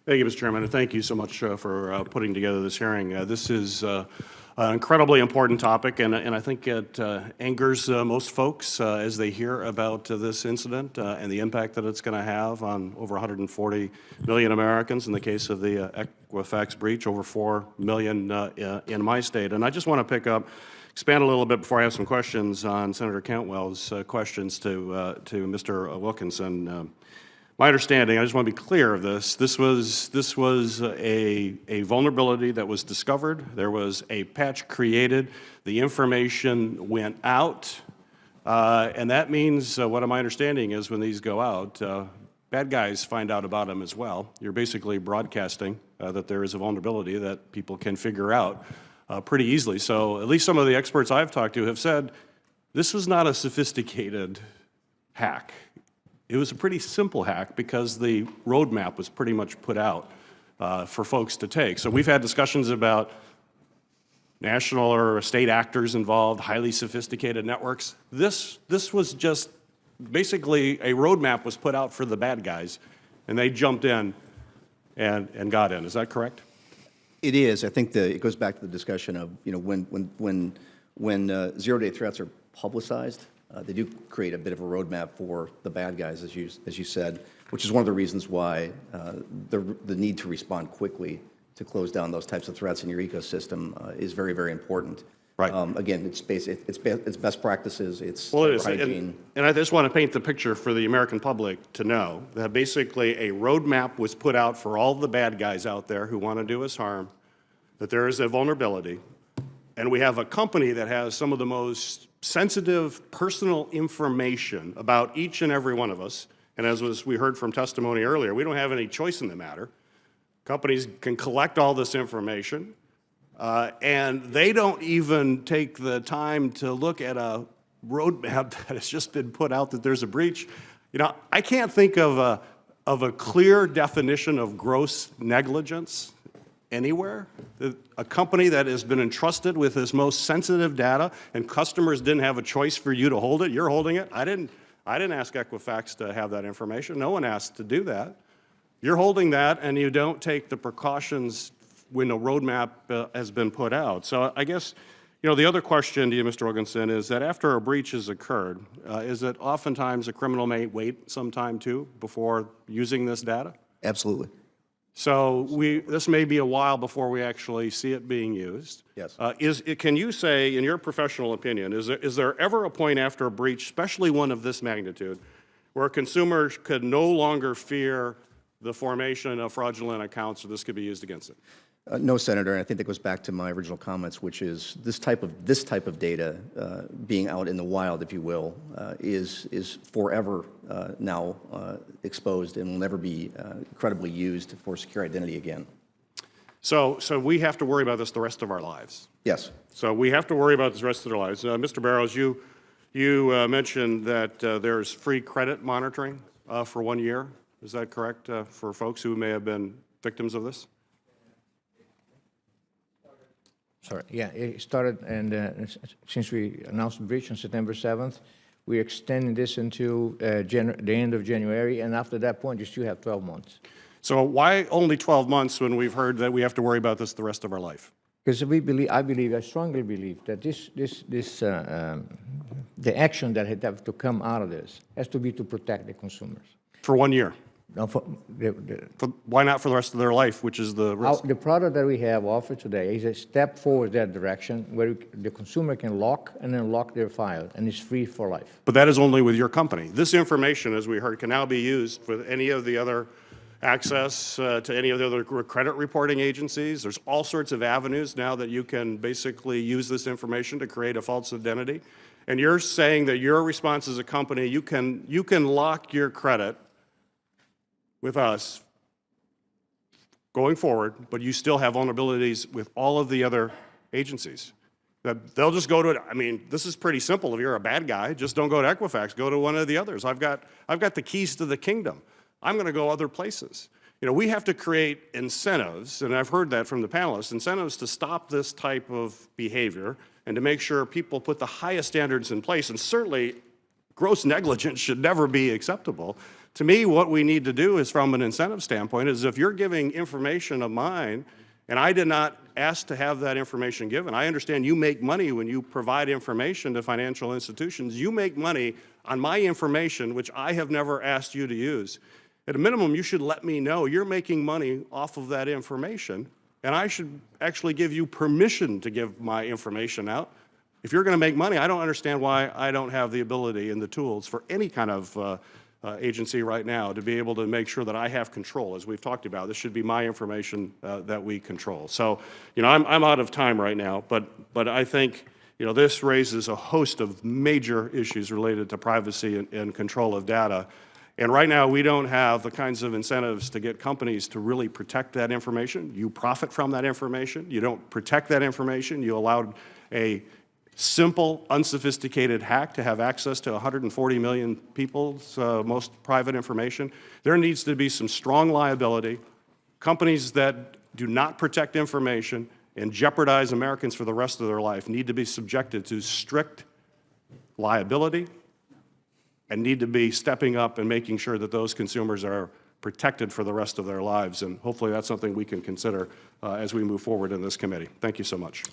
Thank you, Mr. Chairman, and thank you so much for putting together this hearing. This is an incredibly important topic, and I think it angers most folks as they hear about this incident and the impact that it's going to have on over 140 million Americans. In the case of the Equifax breach, over 4 million in my state. And I just want to expand a little bit before I have some questions on Senator Cantwell's questions to Mr. Wilkinson. My understanding, I just want to be clear of this, this was a vulnerability that was discovered. There was a patch created. The information went out. And that means, what my understanding is when these go out, bad guys find out about them as well. You're basically broadcasting that there is a vulnerability that people can figure out pretty easily. So at least some of the experts I've talked to have said this was not a sophisticated hack. It was a pretty simple hack because the roadmap was pretty much put out for folks to take. So we've had discussions about national or state actors involved, highly sophisticated networks. This was just basically a roadmap was put out for the bad guys, and they jumped in and got in. Is that correct? It is. I think it goes back to the discussion of when zero-day threats are publicized. They do create a bit of a roadmap for the bad guys, as you said, which is one of the reasons why the need to respond quickly to close down those types of threats in your ecosystem is very, very important. Right. Again, it's best practices. It's well, it is. hygiene. And I just want to paint the picture for the American public to know that basically a roadmap was put out for all the bad guys out there who want to do us harm, that there is a vulnerability, and we have a company that has some of the most sensitive personal information about each and every one of us. And as we heard from testimony earlier, we don't have any choice in the matter. Companies can collect all this information, and they don't even take the time to look at a roadmap that has just been put out that there's a breach. You know, I can't think of a clear definition of gross negligence anywhere. A company that has been entrusted with this most sensitive data and customers didn't have a choice for you to hold it, you're holding it. I didn't ask Equifax to have that information. No one asked to do that. You're holding that and you don't take the precautions when a roadmap has been put out. So I guess, you know, the other question to you, Mr. Wilkinson, is that after a breach has occurred, is it oftentimes a criminal may wait some time too before using this data? Absolutely. So this may be a while before we actually see it being used. Yes. Can you say, in your professional opinion, is there ever a point after a breach, especially one of this magnitude, where consumers could no longer fear the formation of fraudulent accounts, or this could be used against it? No, Senator, and I think that goes back to my original comments, which is this type of data being out in the wild, if you will, is forever now exposed and will never be credibly used for secure identity again. So we have to worry about this the rest of our lives. Yes. So we have to worry about this the rest of their lives. Mr. Barrows, you mentioned that there's free credit monitoring for 1 year. Is that correct for folks who may have been victims of this? Sorry. Yeah, it started, and since we announced the breach on September 7th, we're extending this until the end of January, and after that point, you still have 12 months. So why only 12 months when we've heard that we have to worry about this the rest of our life? Because I strongly believe that the action that had to come out of this has to be to protect the consumers. For 1 year? Now, Why not for the rest of their life, which is the risk? The product that we have offered today is a step forward that direction where the consumer can lock and unlock their file, and it's free for life. But that is only with your company. This information, as we heard, can now be used with any of the other access to any of the other credit reporting agencies. There's all sorts of avenues now that you can basically use this information to create a false identity. And you're saying that your response as a company, you can lock your credit with us going forward, but you still have vulnerabilities with all of the other agencies. That they'll just go to it. I mean, this is pretty simple. If you're a bad guy, just don't go to Equifax. Go to one of the others. I've got the keys to the kingdom. I'm going to go other places. You know, we have to create incentives, and I've heard that from the panelists, incentives to stop this type of behavior and to make sure people put the highest standards in place. And certainly, gross negligence should never be acceptable. To me, what we need to do is, from an incentive standpoint, is if you're giving information of mine and I did not ask to have that information given, I understand you make money when you provide information to financial institutions. You make money on my information, which I have never asked you to use. At a minimum, you should let me know you're making money off of that information, and I should actually give you permission to give my information out. If you're going to make money, I don't understand why I don't have the ability and the tools for any kind of agency right now to be able to make sure that I have control. As we've talked about, this should be my information that we control. So, I'm out of time right now, but I think, this raises a host of major issues related to privacy and control of data. And right now, we don't have the kinds of incentives to get companies to really protect that information. You profit from that information. You don't protect that information. You allowed a simple, unsophisticated hack to have access to 140 million people's most private information. There needs to be some strong liability. Companies that do not protect information and jeopardize Americans for the rest of their life need to be subjected to strict liability and need to be stepping up and making sure that those consumers are protected for the rest of their lives. And hopefully that's something we can consider as we move forward in this committee. Thank you so much.